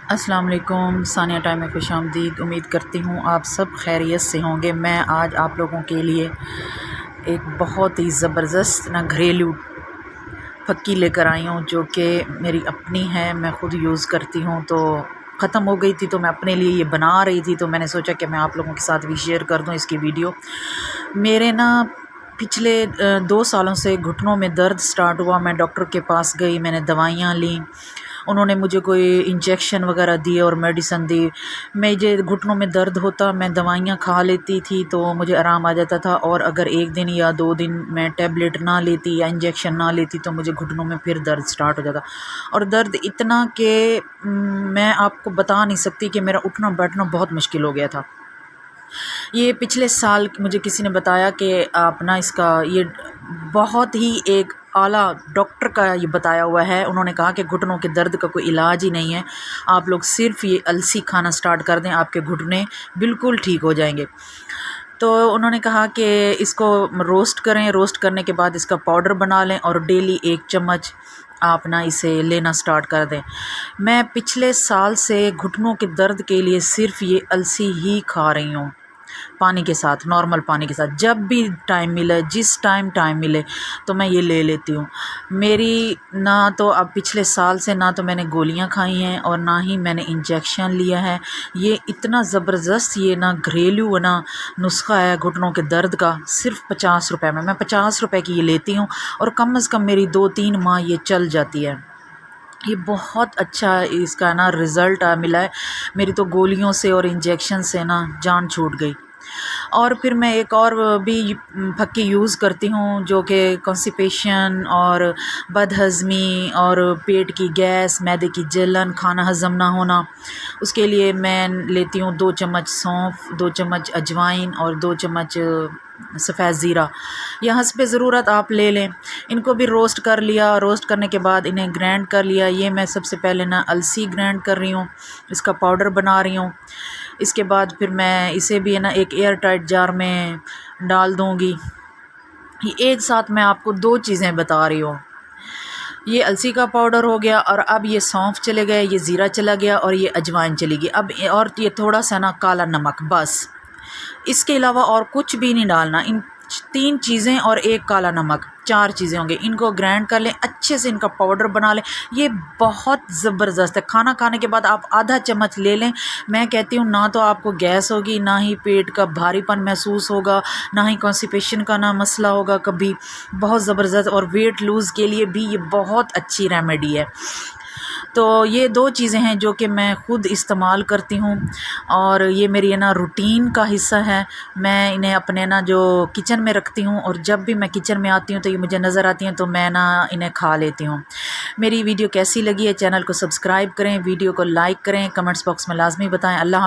السلام علیکم، ثانیہ ٹائم میں خوش آمدید۔ امید کرتی ہوں آپ سب خیریت سے ہوں گے۔ میں آج آپ لوگوں کے لیے ایک بہت ہی زبردست گھریلو پھکی لے کر آئی ہوں، جو کہ میری اپنی ہے، میں خود یوز کرتی ہوں۔ تو ختم ہو گئی تھی تو میں اپنے لیے یہ بنا رہی تھی، تو میں نے سوچا کہ میں آپ لوگوں کے ساتھ بھی شیئر کر دوں اس کی ویڈیو۔ میرے پچھلے 2 سالوں سے گھٹنوں میں درد سٹارٹ ہوا۔ میں ڈاکٹر کے پاس گئی، میں نے دوائیاں لیں، انہوں نے مجھے کوئی انجیکشن وغیرہ دیے اور میڈیسن دی۔ مجھے گھٹنوں میں درد ہوتا، میں دوائیاں کھا لیتی تھی تو مجھے آرام آ جاتا تھا، اور اگر 1 دن یا 2 دن میں ٹیبلٹ نہ لیتی یا انجیکشن نہ لیتی تو مجھے گھٹنوں میں پھر درد سٹارٹ ہو جاتا، اور درد اتنا کہ میں آپ کو بتا نہیں سکتی کہ میرا اٹھنا بیٹھنا بہت مشکل ہو گیا تھا۔ یہ پچھلے سال مجھے کسی نے بتایا کہ اپنا اس کا یہ بہت ہی ایک اعلیٰ ڈاکٹر کا یہ بتایا ہوا ہے۔ انہوں نے کہا کہ گھٹنوں کے درد کا کوئی علاج ہی نہیں ہے، آپ لوگ صرف یہ السی کھانا سٹارٹ کر دیں، آپ کے گھٹنے بالکل ٹھیک ہو جائیں گے۔ تو انہوں نے کہا کہ اس کو روسٹ کریں، روسٹ کرنے کے بعد اس کا پاؤڈر بنا لیں اور ڈیلی 1 چمچ آپ اسے لینا سٹارٹ کر دیں۔ میں پچھلے سال سے گھٹنوں کے درد کے لیے صرف یہ السی ہی کھا رہی ہوں، پانی کے ساتھ، نارمل پانی کے ساتھ، جب بھی ٹائم ملے، جس ٹائم ملے تو میں یہ لے لیتی ہوں۔ میری نہ تو اب پچھلے سال سے نہ تو میں نے گولیاں کھائی ہیں اور نہ ہی میں نے انجیکشن لیا ہے۔ یہ اتنا زبردست یہ گھریلو نسخہ ہے گھٹنوں کے درد کا، صرف 50 روپے میں 50 روپے کی یہ لیتی ہوں، اور کم از کم میری 2-3 ماہ یہ چل جاتی ہے۔ یہ بہت اچھا اس کا رزلٹ ملا ہے۔ میری تو گولیوں سے اور انجیکشن سے جان چھوٹ گئی۔ اور پھر میں ایک اور بھی پھکی یوز کرتی ہوں، جو کہ کانسٹیپیشن اور بد ہضمی اور پیٹ کی گیس، معدے کی جلن، کھانا ہضم نہ ہونا، اس کے لیے میں لیتی ہوں 2 چمچ سونف، 2 چمچ اجوائن اور 2 چمچ سفید زیرہ، یا حسب ضرورت آپ لے لیں۔ ان کو بھی روسٹ کر لیا، روسٹ کرنے کے بعد انہیں گرینڈ کر لیا۔ یہ میں سب سے پہلے السی گرینڈ کر رہی ہوں، اس کا پاؤڈر بنا رہی ہوں۔ اس کے بعد پھر میں اسے بھی ایک ایئر ٹائٹ جار میں ڈال دوں گی۔ یہ ایک ساتھ میں آپ کو 2 چیزیں بتا رہی ہوں، یہ السی کا پاؤڈر ہو گیا، اور اب یہ سونف چلے گئے، یہ زیرہ چلا گیا، اور یہ اجوائن چلی گئی۔ اب اور یہ تھوڑا سا کالا نمک، بس اس کے علاوہ اور کچھ بھی نہیں ڈالنا۔ ان 3 چیزیں اور 1 کالا نمک، 4 چیزیں ہوں گے۔ ان کو گرینڈ کر لیں، اچھے سے ان کا پاؤڈر بنا لیں۔ یہ بہت زبردست ہے۔ کھانا کھانے کے بعد آپ آدھا چمچ لے لیں۔ میں کہتی ہوں نہ تو آپ کو گیس ہوگی، نہ ہی پیٹ کا بھاری پن محسوس ہوگا، نہ ہی کانسٹیپیشن کا مسئلہ ہوگا کبھی۔ بہت زبردست، اور ویٹ لوز کے لیے بھی یہ بہت اچھی ریمیڈی ہے۔ تو یہ 2 چیزیں ہیں جو کہ میں خود استعمال کرتی ہوں، اور یہ میری روٹین کا حصہ ہے۔ میں انہیں اپنے جو کچن میں رکھتی ہوں، اور جب بھی میں کچن میں آتی ہوں تو یہ مجھے نظر آتی ہیں، تو میں انہیں کھا لیتی ہوں۔ میری ویڈیو کیسی لگی ہے، چینل کو سبسکرائب کریں، ویڈیو کو لائک کریں، کمنٹس باکس میں لازمی بتائیں۔ اللہ